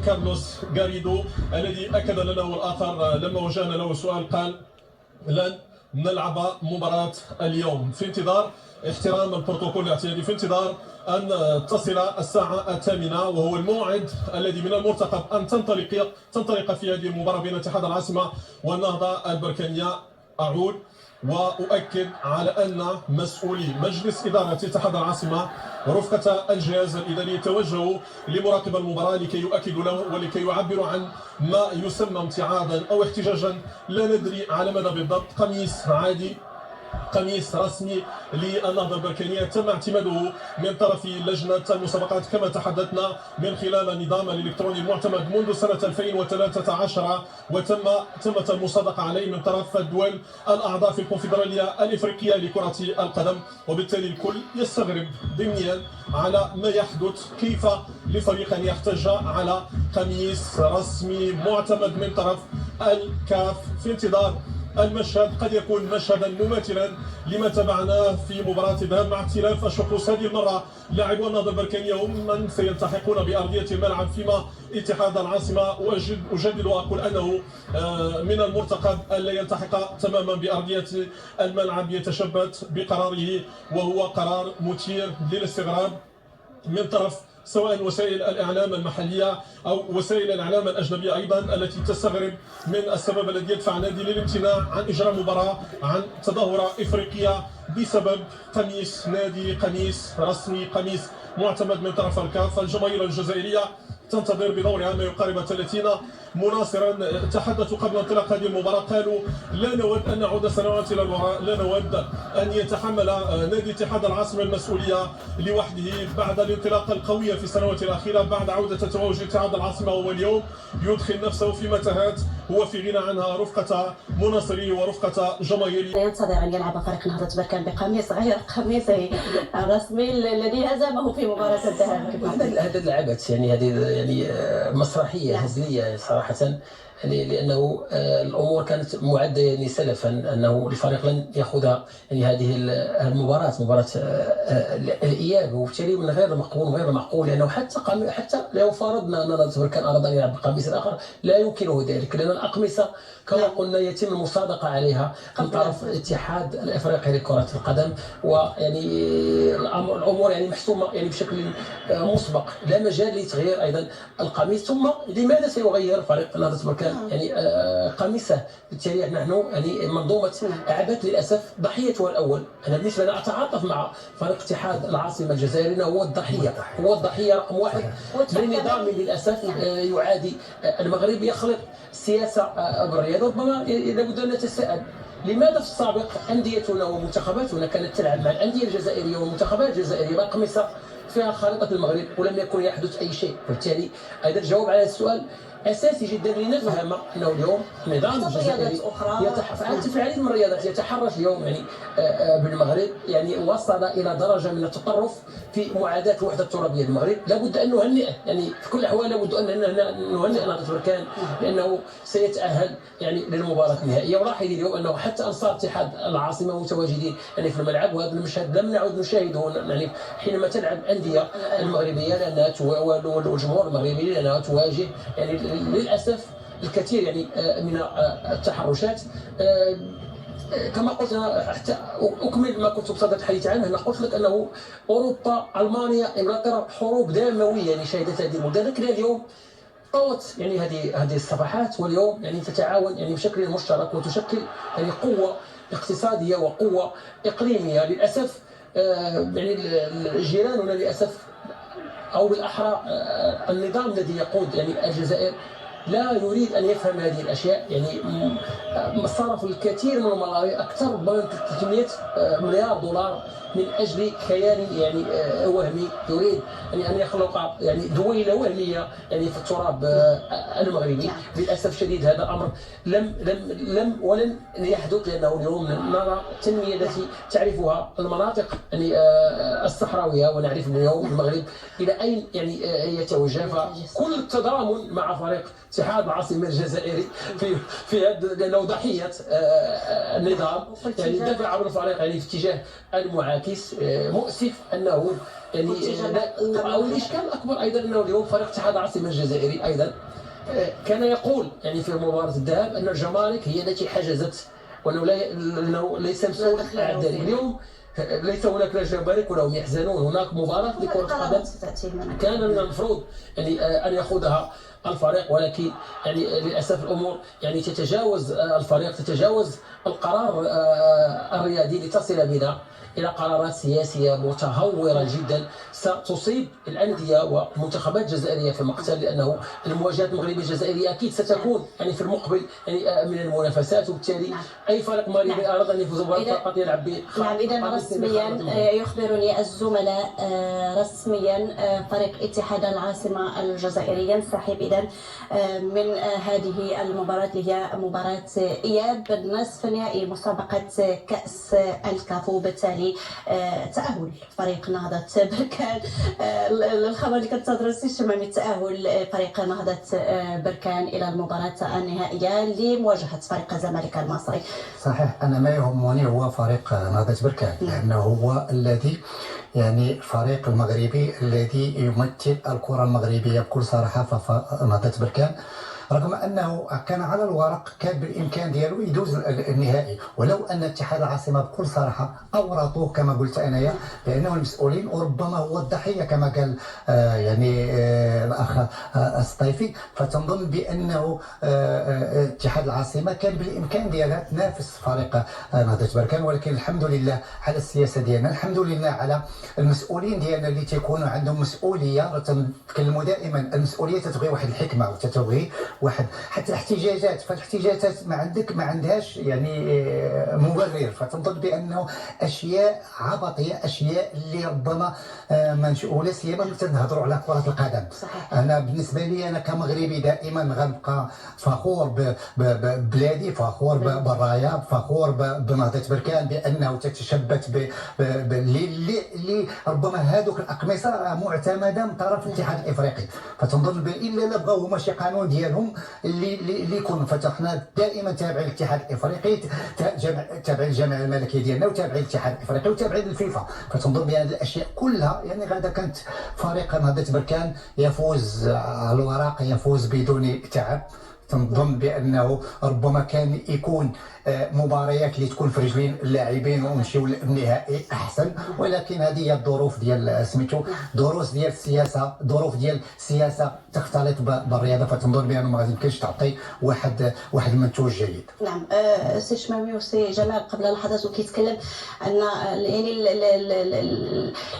كارلوس غاريدو الذي أكد لنا، والآخر لما وجهنا له سؤال قال لن نلعب مباراة اليوم في انتظار احترام البروتوكول الاعتيادي، في انتظار أن تصل الساعة 8 وهو الموعد الذي من المرتقب أن تنطلق في هذه المباراة بين اتحاد العاصمة والنهضة البركانية. أعود وأؤكد على أن مسؤولي مجلس إدارة اتحاد العاصمة ورفقة الجهاز الإداري توجهوا لمراقب المباراة لكي يؤكدوا له ولكي يعبروا عن ما يسمى امتعاضا أو احتجاجا، لا ندري على ماذا بالضبط. قميص عادي، قميص رسمي للنهضة البركانية تم اعتماده من طرف لجنة المسابقات كما تحدثنا من خلال النظام الإلكتروني المعتمد منذ سنة 2013، وتمت المصادقة عليه من طرف الدول الأعضاء في الكونفدرالية الإفريقية لكرة القدم، وبالتالي الكل يستغرب ضمنيا على ما يحدث. كيف لفريق أن يحتج على قميص رسمي معتمد من طرف الكاف في انتظار المشهد قد يكون مشهدا مماثلا لما تابعناه في مباراة الذهاب، مع اختلاف الشخوص. هذه المرة لاعبو النهضة البركانية هم من سيلتحقون بأرضية الملعب، فيما اتحاد العاصمة أجدد وأقول أنه من المرتقب ألا يلتحق تماما بأرضية الملعب، يتشبت بقراره وهو قرار مثير للاستغراب من طرف سواء وسائل الإعلام المحلية أو وسائل الإعلام الأجنبية أيضا، التي تستغرب من السبب الذي يدفع النادي للامتناع عن إجراء مباراة، عن تظاهرة إفريقية بسبب قميص نادي، قميص رسمي، قميص معتمد من طرف الكاف. الجماهير الجزائرية تنتظر بدورها ما يقارب 30 مناصرا. تحدثوا قبل انطلاق هذه المباراة، قالوا لا نود أن نعود سنوات إلى الوراء، لا نود أن يتحمل نادي اتحاد العاصمة المسؤولية لوحده بعد الانطلاقة القوية في السنوات الأخيرة، بعد عودة تتوج اتحاد العاصمة، هو اليوم يدخل نفسه في متاهات هو في غنى عنها رفقة مناصريه ورفقة جماهيره. ينتظر أن يلعب فريق نهضة بركان بقميص غير قميصه الرسمي الذي هزمه في مباراة الذهاب. هذه لعبت يعني مسرحية هزلية صراحة، لأنه الأمور كانت معدة يعني سلفا أنه الفريق لن يأخذ يعني هذه المباراة، مباراة الإياب، وبالتالي من غير معقول لأنه حتى لو فرضنا أن نهضة بركان أراد أن يلعب بقميص آخر لا يمكنه ذلك، لأن الأقمصة كما قلنا يتم المصادقة عليها من طرف الاتحاد الإفريقي لكرة القدم، ويعني الأمور يعني محسومة يعني بشكل مسبق، لا مجال لتغيير أيضا القميص. ثم لماذا سيغير فريق نهضة بركان يعني قميصه؟ بالتالي نحن يعني منظومة عبث للأسف ضحيتها الأول. أنا بالنسبة لي أتعاطف مع فريق اتحاد العاصمة الجزائري، هو الضحية رقم واحد لنظام للأسف يعادي المغرب، يخلط السياسة بالرياضة. ربما لابد أن نتساءل لماذا في السابق أنديتنا ومنتخباتنا كانت تلعب مع الأندية الجزائرية والمنتخبات الجزائرية بأقمصة فيها خارطة المغرب ولم يكن يحدث أي شيء؟ وبالتالي أيضا الجواب على هذا السؤال أساسي جدا لنفهم أنه اليوم النظام الجزائري في العديد من الرياضات يتحرش اليوم يعني بالمغرب، يعني وصل إلى درجة من التطرف في معاداة الوحدة الترابية للمغرب. لابد أن نهنئه، يعني في كل الأحوال لابد أن نهنئ نهضة بركان لأنه سيتأهل يعني للمباراة النهائية. ولاحظ اليوم أنه حتى أنصار اتحاد العاصمة متواجدين يعني في الملعب، وهذا المشهد لم نعد نشاهده يعني حينما تلعب الأندية المغربية والجمهور المغربي لأنها تواجه يعني للأسف الكثير يعني من التحرشات. كما قلت حتى أكمل ما كنت بصدد الحديث عنه، أنا قلت لك أنه أوروبا، ألمانيا، إنجلترا، حروب دموية يعني شهدت هذه البلدان، لكن اليوم طوت يعني هذه الصفحات، واليوم يعني تتعاون يعني بشكل مشترك وتشكل يعني قوة اقتصادية وقوة إقليمية. للأسف يعني جيراننا للأسف أو بالأحرى النظام الذي يقود يعني الجزائر لا يريد أن يفهم هذه الأشياء. يعني صرف الكثير من الملايين، أكثر من 300 مليار دولار من أجل كيان يعني وهمي يريد يعني أن يخلق يعني دويلة وهمية يعني في التراب المغربي. للأسف الشديد هذا أمر ولن يحدث، لأنه اليوم نرى التنمية التي تعرفها المناطق يعني الصحراوية، ونعرف اليوم المغرب إلى أين يعني يتوجه. فكل التضامن مع فريق اتحاد العاصمة الجزائري في لأنه ضحية النظام، يعني دفع الفريق يعني في اتجاه المعاكسة. ينعكس مؤسف انه يعني او الاشكال الاكبر ايضا انه اليوم فريق اتحاد العاصمه الجزائري ايضا كان يقول يعني في مباراه الذهاب ان الجمارك هي التي حجزت وانه ليس مسؤول عن ذلك. اليوم ليس هناك لا جمارك ولا هم يحزنون، هناك مباراه لكره القدم كان من المفروض يعني ان يخوضها الفريق، ولكن يعني للاسف الامور يعني تتجاوز الفريق، تتجاوز القرار الرياضي لتصل بنا الى قرارات سياسيه متهوره جدا ستصيب الانديه والمنتخبات الجزائريه في مقتل، لانه المواجهات المغربيه الجزائريه اكيد ستكون يعني في المقبل يعني من المنافسات، وبالتالي اي فريق مغربي اراد ان يفوز ببطوله فقط يلعب نعم. اذا رسميا يخبرني الزملاء رسميا فريق اتحاد العاصمه الجزائري ينسحب اذا من هذه المباراه اللي هي مباراه اياب نصف نهائي مسابقه كاس الكاف، وبالتالي تاهل فريق نهضه بركان. الخبر اللي كنتظروا السي الشمامي تاهل فريق نهضه بركان الى المباراه النهائيه لمواجهه فريق الزمالك المصري. صحيح، انا ما يهمني هو فريق نهضه بركان، لانه هو الذي يعني الفريق المغربي الذي يمثل الكره المغربيه بكل صراحه. فنهضه بركان رغم انه كان على الورق كان بالامكان ديالو يدوز النهائي، ولو ان اتحاد العاصمه بكل صراحه اورطوه كما قلت انايا بانه المسؤولين، وربما هو الضحيه كما قال يعني الاخ السطيفي. فتنظن بانه اتحاد العاصمه كان بالامكان ديالها تنافس فريق نهضه بركان، ولكن الحمد لله على السياسه ديالنا، الحمد لله على المسؤولين ديالنا اللي تيكونوا عندهم مسؤوليه. تنتكلموا دائما المسؤوليه تتبغي واحد الحكمه وتتبغي واحد حتى الاحتجاجات، فالاحتجاجات ما عندهاش يعني مبرر. فتنظن بانه اشياء عبطيه، اشياء اللي ربما ولا سيما تنهضروا على كره القدم. صحيح. انا بالنسبه لي انا كمغربي دائما غنبقى فخور ببلادي، فخور بالرايه، فخور بنهضه بركان بانه تتشبت اللي ربما هذوك الاقمصه معتمده من طرف الاتحاد الافريقي. فتنظن الا لا بغاو هما شي قانون ديالهم اللي يكون. فاحنا دائما تابعين الاتحاد الافريقي، تابعين الجامعه الملكيه ديالنا، وتابعين الاتحاد الافريقي، وتابعين الفيفا. فتنظن بهذه الاشياء كلها يعني غادا كانت فريق نهضه بركان يفوز على الورق، يفوز بدون تعب. تنظن بانه ربما كان يكون مباريات اللي تكون في رجلين اللاعبين ونمشيو للنهائي احسن، ولكن هذه هي الظروف ديال سميتو، ظروف ديال السياسه، ظروف ديال السياسه تختلط بالرياضه. فتنظن بانه ما يمكنش تعطي واحد المنتوج جيد. نعم. سي شمامي وسي جمال قبل لحظات وكيتكلم ان يعني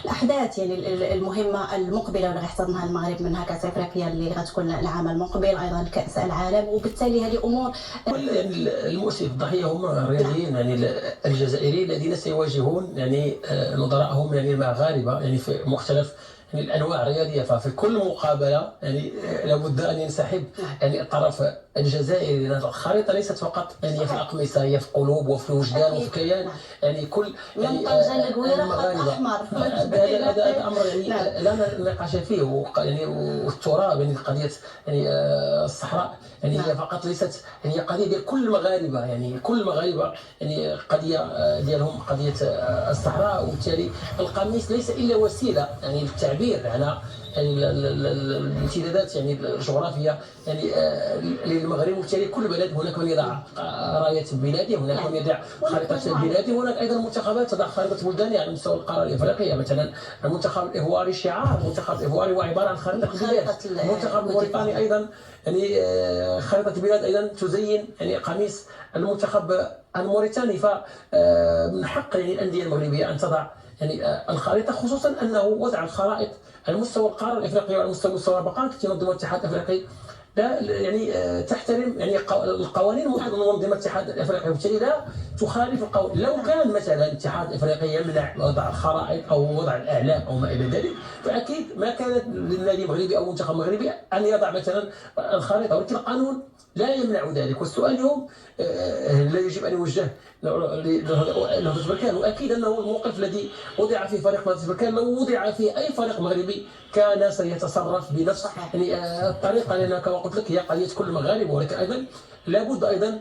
الاحداث يعني المهمه المقبله واللي غيحتضنها المغرب، منها كاس افريقيا اللي غتكون العام المقبل، ايضا كاس العالم، وبالتالي هذه امور يعني المؤسف الضحيه هم الرياضيين يعني الجزائريين الذين سيواجهون يعني نظرائهم يعني المغاربه يعني في مختلف يعني الانواع الرياضيه. ففي كل مقابله يعني لابد ان ينسحب يعني الطرف الجزائري، لان الخريطه ليست فقط يعني في الاقمصه، هي في القلوب وفي الوجدان وفي الكيان. يعني كل يعني المغاربه هذا امر يعني لا نقاش فيه. يعني والتراب يعني قضيه يعني الصحراء يعني هي فقط ليست يعني هي قضيه ديال كل المغاربه، يعني كل المغاربه يعني قضيه ديالهم قضيه الصحراء. وبالتالي القميص ليس الا وسيله يعني للتعبير على الامتدادات يعني الجغرافيه يعني للمغرب. وبالتالي كل بلد هناك من يضع رايه بلاده، هناك من يضع خريطه بلاده، وهناك ايضا منتخبات تضع خريطه بلدانها على مستوى القاره الافريقيه. مثلا المنتخب الايفواري شعار المنتخب الايفواري هو عباره عن خريطه البلاد. المنتخب الموريتاني ايضا يعني خريطه البلاد ايضا تزين يعني قميص المنتخب الموريتاني. فمن حق يعني الانديه المغربيه ان تضع يعني الخريطه، خصوصا انه وضع الخرائط على مستوى القاره الافريقيه وعلى مستوى المسابقات التي ينظمها الاتحاد الافريقي لا يعني تحترم يعني القوانين المنظمه الاتحاد الافريقي، وبالتالي لا تخالف القوانين. لو كان مثلا الاتحاد الافريقي يمنع وضع الخرائط او وضع الاعلام او ما الى ذلك، فاكيد ما كانت للنادي المغربي او منتخب مغربي ان يضع مثلا الخريطه، ولكن القانون لا يمنع ذلك. والسؤال اليوم لا يجب ان يوجه لنهضة بركان، واكيد انه الموقف الذي وضع فيه فريق نهضة بركان لو وضع فيه اي فريق مغربي كان سيتصرف بنفس يعني الطريقه، لان كما قلت لك هي قضيه كل المغاربه. ولكن ايضا لابد ايضا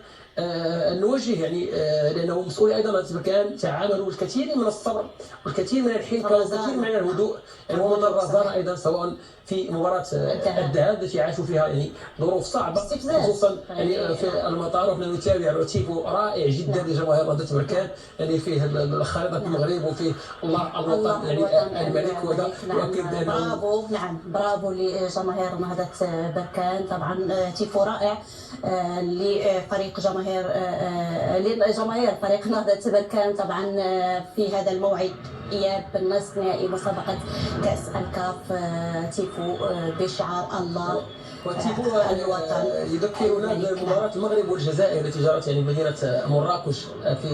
نوجه يعني لانه مسؤولي ايضا نادي بركان تعاملوا الكثير من الصبر والكثير من الحنكه والكثير من الهدوء يعني والرزانه ايضا سواء في مباراه الذهاب التي عاشوا فيها يعني ظروف صعبه خصوصا يعني في المطار. وحنا نتابع تيفو رائع جدا لجماهير نهضه بركان يعني فيه خريطه المغرب وفيه الله الوطن يعني الملك. وهذا يؤكد انه برافو لجماهير نهضه بركان. طبعا تيفو رائع لفريق جماهير فريق نهضه بركان طبعا في هذا الموعد إياب نصف نهائي مسابقة كأس الكاف. تيفو بشعار الله وتيفو الوطن يذكرنا بمباراة المغرب والجزائر التي جرت يعني مدينة مراكش في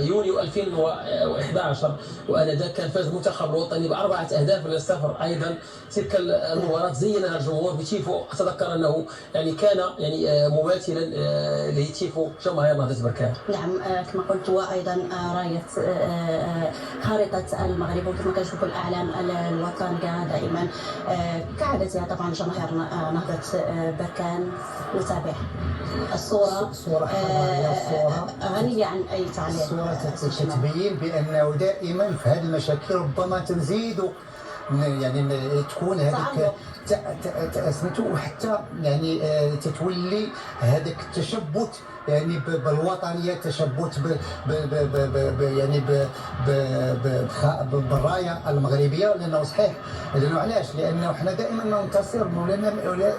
يونيو 2011 وآنذاك كان فاز المنتخب الوطني ب4 أهداف ل0. أيضا تلك المباراة زينها الجمهور بتيفو. أتذكر أنه يعني كان يعني مماثلا لتيفو جماهير نهضة بركان. نعم كما قلت وأيضا راية خارطة المغرب وكما كنشوفوا الأعلام الوطنية دائما كعادتها. طبعا جماهير نهضة بركان نتابع الصورة غنية عن أي تعليق. الصورة تبين بأنه دائما في هذه المشاكل ربما تزيد يعني تكون هذيك سميتو وحتى يعني تتولي هذاك التشبت يعني بالوطنيه، تشبت يعني بالرايه المغربيه. لانه صحيح لانه علاش؟ لانه حنا دائما ننتصر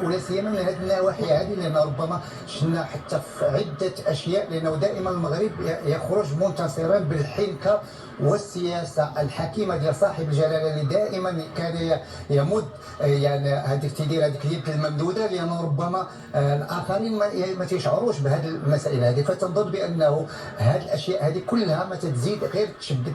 ولا سيما من هذه النواحي هذه، لان ربما شفنا حتى في عده اشياء لانه دائما المغرب يخرج منتصرا بالحنكه والسياسه الحكيمه ديال صاحب الجلاله اللي دائما كان يمد يعني هذيك تيدير هذيك اليد الممدوده، لان ربما الاخرين ما تيشعروش بهذه المسائل هذه. فتنظن بانه هذه الاشياء هذه كلها ما تزيد غير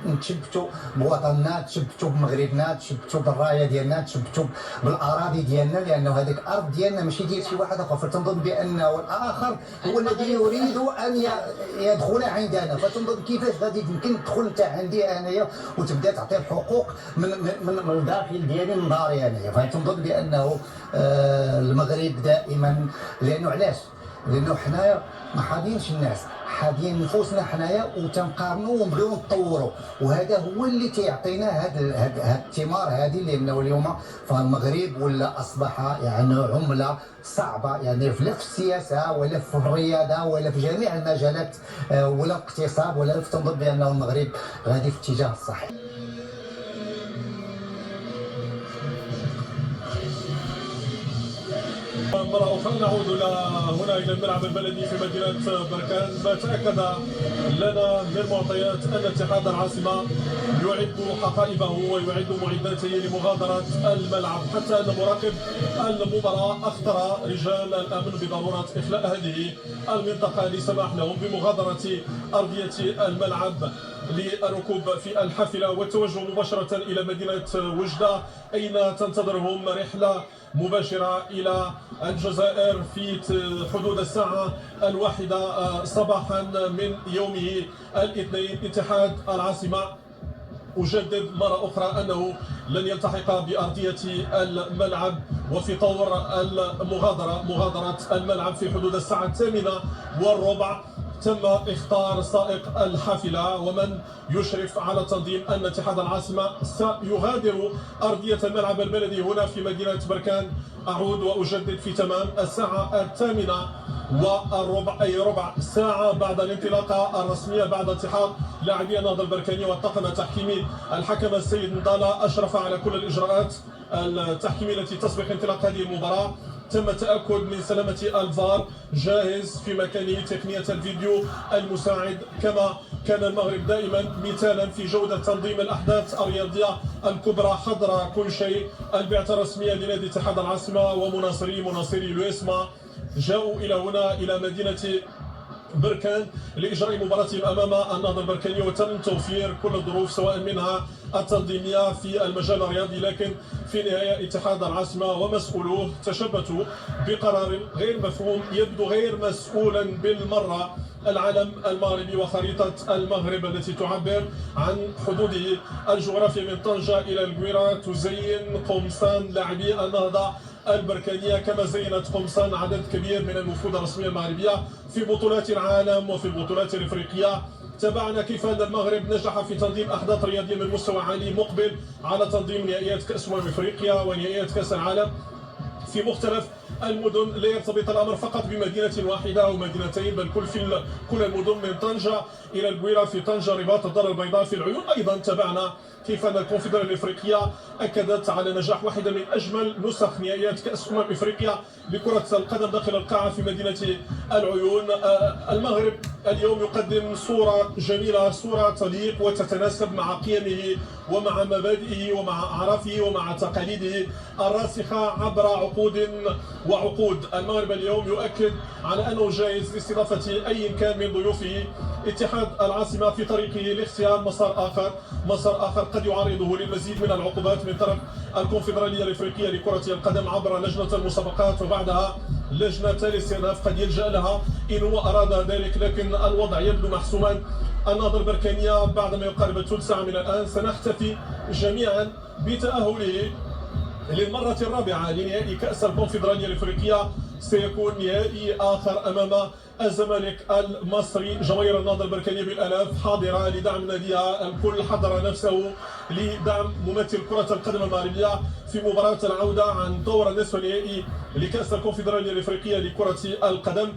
نتشبتوا بوطننا، نتشبتوا بمغربنا، نتشبتوا بالرايه ديالنا، نتشبتوا بالاراضي ديالنا، لانه هذيك الارض ديالنا ماشي ديال شي واحد اخر. فتنظن بانه الاخر هو الذي يريد ان يدخل عندنا. فتنظن كيفاش غادي يمكن تدخل انت عندي انايا وتبدا تعطي الحقوق من الداخل ديالي من داري انايا. فتنظن بانه المغرب دائما، لانه علاش؟ لانه حنايا ما حاضينش الناس، حاضين نفوسنا حنايا وتنقارنوا ونبغيو نطوروا، وهذا هو اللي تيعطينا هاد الثمار هذه. لانه اليوم فالمغرب ولا اصبح يعني عمله صعبه يعني لا في السياسه ولا في الرياضه ولا في جميع المجالات ولا الاقتصاد ولا. تنظن بانه المغرب غادي في الاتجاه الصحيح. مرة أخرى نعود هنا إلى الملعب البلدي في مدينة بركان. ما تأكد لنا من معطيات أن اتحاد العاصمة يعد حقائبه ويعد معداته لمغادرة الملعب، حتى أن مراقب المباراة أخطر رجال الأمن بضرورة إخلاء هذه المنطقة لسماح لهم بمغادرة أرضية الملعب للركوب في الحافلة والتوجه مباشرة إلى مدينة وجدة، أين تنتظرهم رحلة مباشرة إلى الجزائر في حدود الساعة 1 صباحا من يومه الاثنين. اتحاد العاصمة أجدد مرة أخرى أنه لن يلتحق بأرضية الملعب وفي طور مغادرة الملعب في حدود الساعة 8:15. تم اختار سائق الحافلة ومن يشرف على تنظيم أن اتحاد العاصمة سيغادر أرضية الملعب البلدي هنا في مدينة بركان. أعود وأجدد في تمام الساعة 8:15 أي ربع ساعة بعد الانطلاقة الرسمية بعد اتحاد لاعبي النهضة البركاني والطاقم التحكيمي. الحكم السيد نضالة أشرف على كل الإجراءات التحكيمية التي تسبق انطلاق هذه المباراة. تم التأكد من سلامة الفار جاهز في مكانه، تقنية الفيديو المساعد، كما كان المغرب دائما مثالا في جودة تنظيم الأحداث الرياضية الكبرى. حضر كل شيء. البعثة الرسمية لنادي اتحاد العاصمة ومناصري لويسما جاءوا إلى هنا إلى مدينة بركان لإجراء مباراتهم أمام النهضة البركانية، وتم توفير كل الظروف سواء منها التنظيمية في المجال الرياضي. لكن في النهاية اتحاد العاصمة ومسؤولوه تشبتوا بقرار غير مفهوم يبدو غير مسؤولا بالمرة. العلم المغربي وخريطة المغرب التي تعبر عن حدوده الجغرافية من طنجة إلى القويرة تزين قمصان لاعبي النهضة البركانية، كما زينت قمصان عدد كبير من الوفود الرسمية المغربية في بطولات العالم وفي البطولات الإفريقية. تابعنا كيف أن المغرب نجح في تنظيم أحداث رياضية من مستوى عالي، مقبل على تنظيم نهائيات كأس إفريقيا ونهائيات كأس العالم في مختلف المدن. لا يرتبط الامر فقط بمدينه واحده او مدينتين، بل كل المدن من طنجه الى البويره في طنجه، رباط، الدار البيضاء في العيون. ايضا تابعنا كيف ان الكونفدراليه الافريقيه اكدت على نجاح واحده من اجمل نسخ نهائيات كاس افريقيا لكره القدم داخل القاعه في مدينه العيون. المغرب اليوم يقدم صوره جميله، صوره تليق وتتناسب مع قيمه ومع مبادئه ومع اعرافه ومع تقاليده الراسخه عبر عقود وعقود. المغرب اليوم يؤكد على انه جاهز لاستضافه اي كان من ضيوفه. اتحاد العاصمه في طريقه لاختيار مسار اخر قد يعرضه للمزيد من العقوبات من طرف الكونفدراليه الافريقيه لكره القدم عبر لجنه المسابقات، وبعدها لجنه الاستئناف قد يلجا لها ان هو اراد ذلك. لكن الوضع يبدو محسوما. النهضه البركانيه بعد ما يقارب ثلث ساعه من الان سنحتفي جميعا بتاهله للمرة الرابعة لنهائي كأس الكونفدرالية الإفريقية. سيكون نهائي آخر أمام الزمالك المصري. جماهير النهضة البركانية بالآلاف حاضرة لدعم ناديها، الكل حضر نفسه لدعم ممثل كرة القدم المغربية في مباراة العودة عن دور النصف النهائي لكأس الكونفدرالية الإفريقية لكرة القدم.